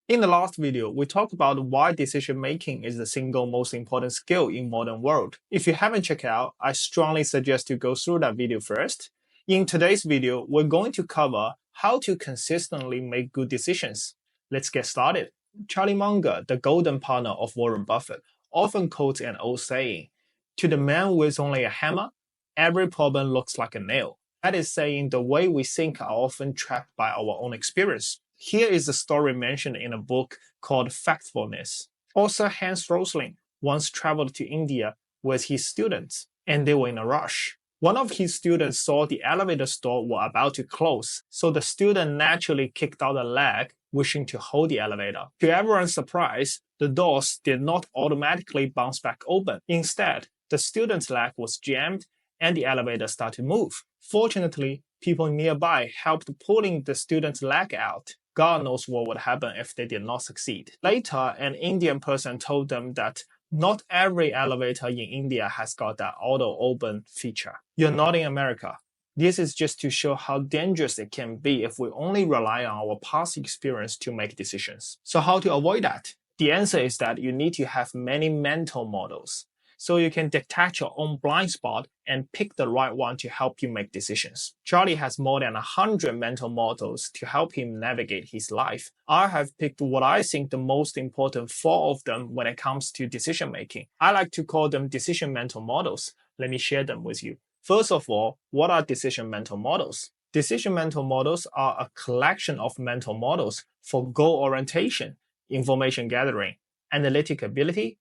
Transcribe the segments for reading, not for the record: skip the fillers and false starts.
In the last video, we talked about why decision making is the single most important skill in modern world. If you haven't checked it out, I strongly suggest you go through that video first. In today's video, we're going to cover how to consistently make good decisions. Let's get started. Charlie Munger, the golden partner of Warren Buffett, often quotes an old saying, "To the man with only a hammer, every problem looks like a nail." That is saying the way we think are often trapped by our own experience. Here is a story mentioned in a book called Factfulness. Author Hans Rosling once traveled to India with his students, and they were in a rush. One of his students saw the elevator door were about to close, so the student naturally kicked out a leg, wishing to hold the elevator. To everyone's surprise, the doors did not automatically bounce back open. Instead, the student's leg was jammed, and the elevator started to move. Fortunately, people nearby helped pulling the student's leg out. God knows what would happen if they did not succeed. Later, an Indian person told them that not every elevator in India has got that auto-open feature. You're not in America. This is just to show how dangerous it can be if we only rely on our past experience to make decisions. So how to avoid that? The answer is that you need to have many mental models, so you can detect your own blind spot and pick the right one to help you make decisions. Charlie has more than 100 mental models to help him navigate his life. I have picked what I think the most important 4 of them when it comes to decision making. I like to call them decision mental models. Let me share them with you. First of all, what are decision mental models? Decision mental models are a collection of mental models for goal orientation, information gathering, analytic ability,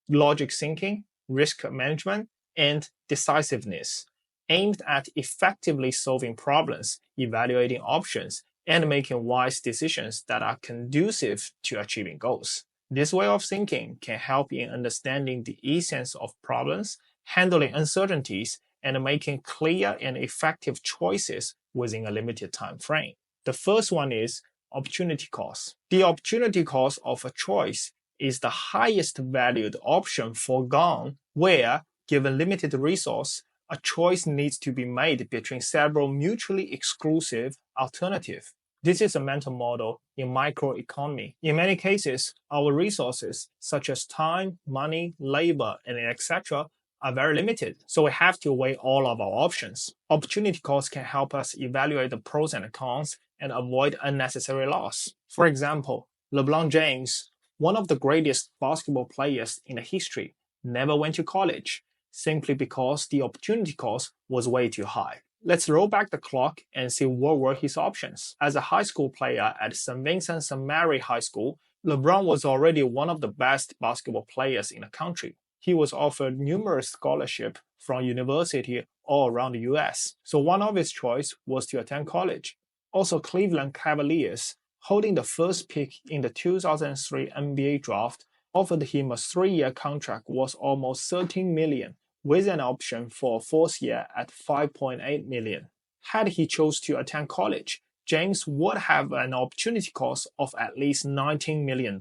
logic thinking, risk management, and decisiveness, aimed at effectively solving problems, evaluating options, and making wise decisions that are conducive to achieving goals. This way of thinking can help in understanding the essence of problems, handling uncertainties, and making clear and effective choices within a limited time frame. The first one is opportunity cost. The opportunity cost of a choice is the highest valued option foregone where, given limited resource, a choice needs to be made between several mutually exclusive alternatives. This is a mental model in microeconomy. In many cases, our resources, such as time, money, labor, and etc., are very limited, so we have to weigh all of our options. Opportunity cost can help us evaluate the pros and cons and avoid unnecessary loss. For example, LeBron James, one of the greatest basketball players in the history, never went to college, simply because the opportunity cost was way too high. Let's roll back the clock and see what were his options. As a high school player at St. Vincent St. Mary High School, LeBron was already one of the best basketball players in the country. He was offered numerous scholarships from universities all around the US, so one obvious choice was to attend college. Also, Cleveland Cavaliers, holding the first pick in the 2003 NBA draft, offered him a 3-year contract worth almost $13 million, with an option for a 4th year at $5.8 million. Had he chose to attend college, James would have an opportunity cost of at least $19 million.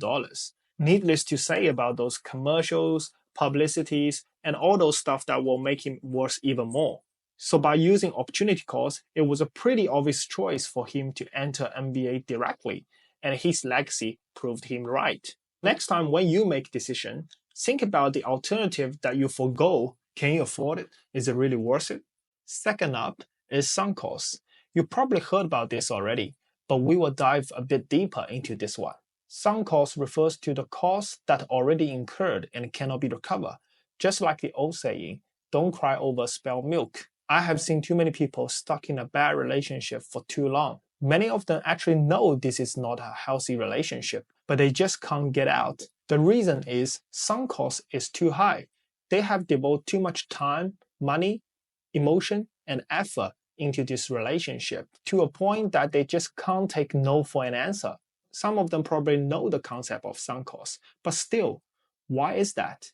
Needless to say about those commercials, publicities, and all those stuff that will make him worth even more. So by using opportunity cost, it was a pretty obvious choice for him to enter NBA directly, and his legacy proved him right. Next time when you make a decision, think about the alternative that you forgo. Can you afford it? Is it really worth it? Second up is sunk cost. You probably heard about this already, but we will dive a bit deeper into this one. Sunk cost refers to the cost that already incurred and cannot be recovered. Just like the old saying, don't cry over spilled milk. I have seen too many people stuck in a bad relationship for too long. Many of them actually know this is not a healthy relationship, but they just can't get out. The reason is sunk cost is too high. They have devoted too much time, money, emotion, and effort into this relationship to a point that they just can't take no for an answer. Some of them probably know the concept of sunk cost, but still, why is that?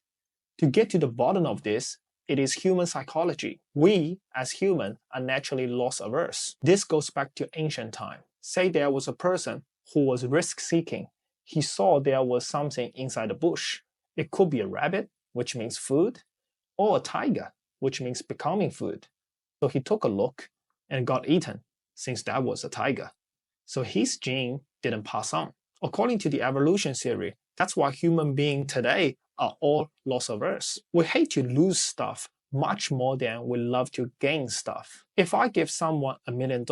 To get to the bottom of this, it is human psychology. We, as humans, are naturally loss-averse. This goes back to ancient time. Say there was a person who was risk-seeking. He saw there was something inside the bush. It could be a rabbit, which means food, or a tiger, which means becoming food. So he took a look and got eaten, since that was a tiger. So his gene didn't pass on. According to the evolution theory, that's why human beings today are all loss averse. We hate to lose stuff much more than we love to gain stuff. If I give someone $1 million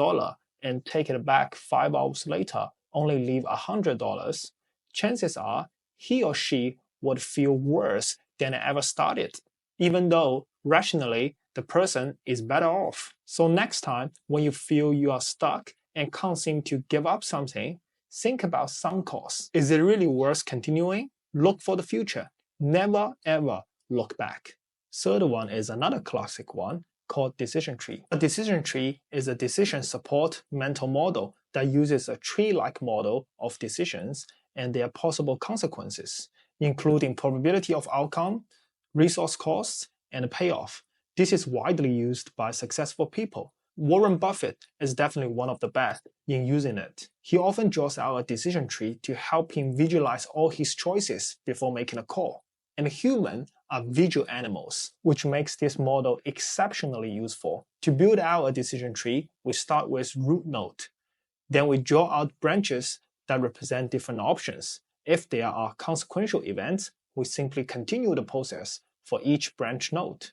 and take it back 5 hours later, only leave $100, chances are he or she would feel worse than it ever started, even though rationally the person is better off. So next time when you feel you are stuck and can't seem to give up something, think about sunk costs. Is it really worth continuing? Look for the future. Never ever look back. Third one is another classic one called decision tree. A decision tree is a decision support mental model that uses a tree-like model of decisions and their possible consequences, including probability of outcome, resource costs, and payoff. This is widely used by successful people. Warren Buffett is definitely one of the best in using it. He often draws out a decision tree to help him visualize all his choices before making a call. And humans are visual animals, which makes this model exceptionally useful. To build out a decision tree, we start with root node. Then we draw out branches that represent different options. If there are consequential events, we simply continue the process for each branch node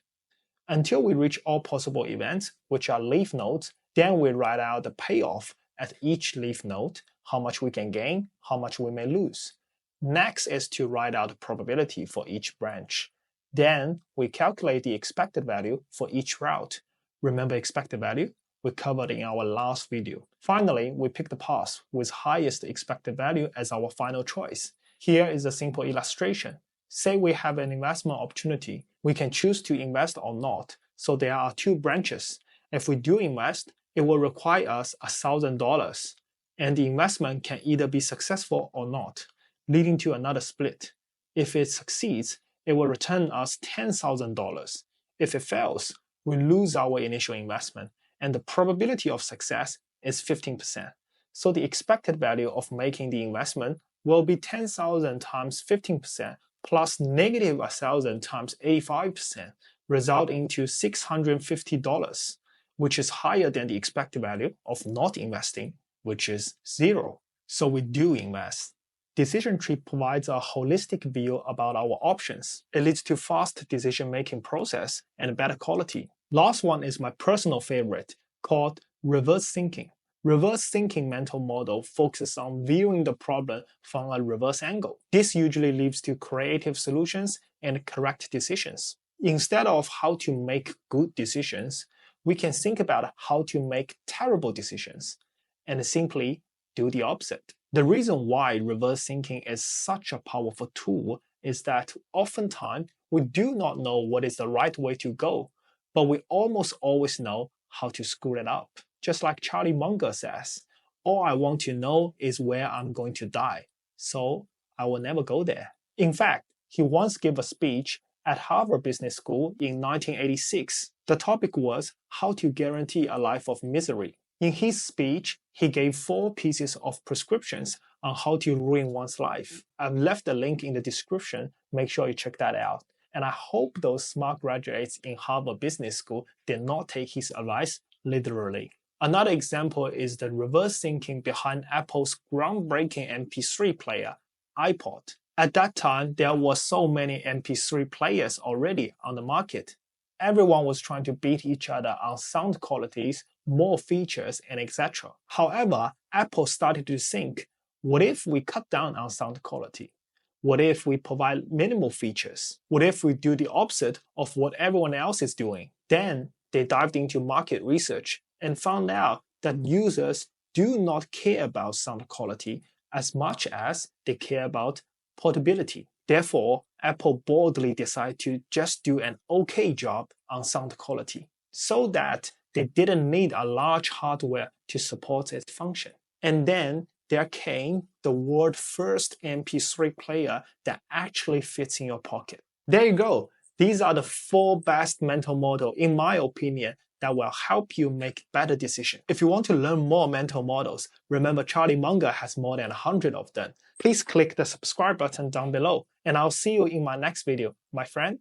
until we reach all possible events, which are leaf nodes. Then we write out the payoff at each leaf node, how much we can gain, how much we may lose. Next is to write out the probability for each branch. Then we calculate the expected value for each route. Remember expected value? We covered in our last video. Finally, we pick the path with highest expected value as our final choice. Here is a simple illustration. Say we have an investment opportunity. We can choose to invest or not. So there are 2 branches. If we do invest, it will require us $1,000. And the investment can either be successful or not, leading to another split. If it succeeds, it will return us $10,000. If it fails, we lose our initial investment, and the probability of success is 15%. So the expected value of making the investment will be 10,000 times 15% plus negative 1,000 times 85%, resulting to $650, which is higher than the expected value of not investing, which is 0. So we do invest. Decision tree provides a holistic view about our options. It leads to fast decision-making process and better quality. Last one is my personal favorite, called reverse thinking. Reverse thinking mental model focuses on viewing the problem from a reverse angle. This usually leads to creative solutions and correct decisions. Instead of how to make good decisions, we can think about how to make terrible decisions and simply do the opposite. The reason why reverse thinking is such a powerful tool is that oftentimes we do not know what is the right way to go, but we almost always know how to screw it up. Just like Charlie Munger says, all I want to know is where I'm going to die, so I will never go there. In fact, he once gave a speech at Harvard Business School in 1986. The topic was how to guarantee a life of misery. In his speech, he gave 4 pieces of prescriptions on how to ruin one's life. I've left the link in the description. Make sure you check that out. And I hope those smart graduates in Harvard Business School did not take his advice literally. Another example is the reverse thinking behind Apple's groundbreaking MP3 player, iPod. At that time, there were so many MP3 players already on the market. Everyone was trying to beat each other on sound qualities, more features, and etc. However, Apple started to think, what if we cut down on sound quality? What if we provide minimal features? What if we do the opposite of what everyone else is doing? Then they dived into market research and found out that users do not care about sound quality as much as they care about portability. Therefore, Apple boldly decided to just do an okay job on sound quality so that they didn't need a large hardware to support its function. And then there came the world's first MP3 player that actually fits in your pocket. There you go. These are the 4 best mental models, in my opinion, that will help you make better decisions. If you want to learn more mental models, remember Charlie Munger has more than 100 of them. Please click the subscribe button down below, and I'll see you in my next video, my friend.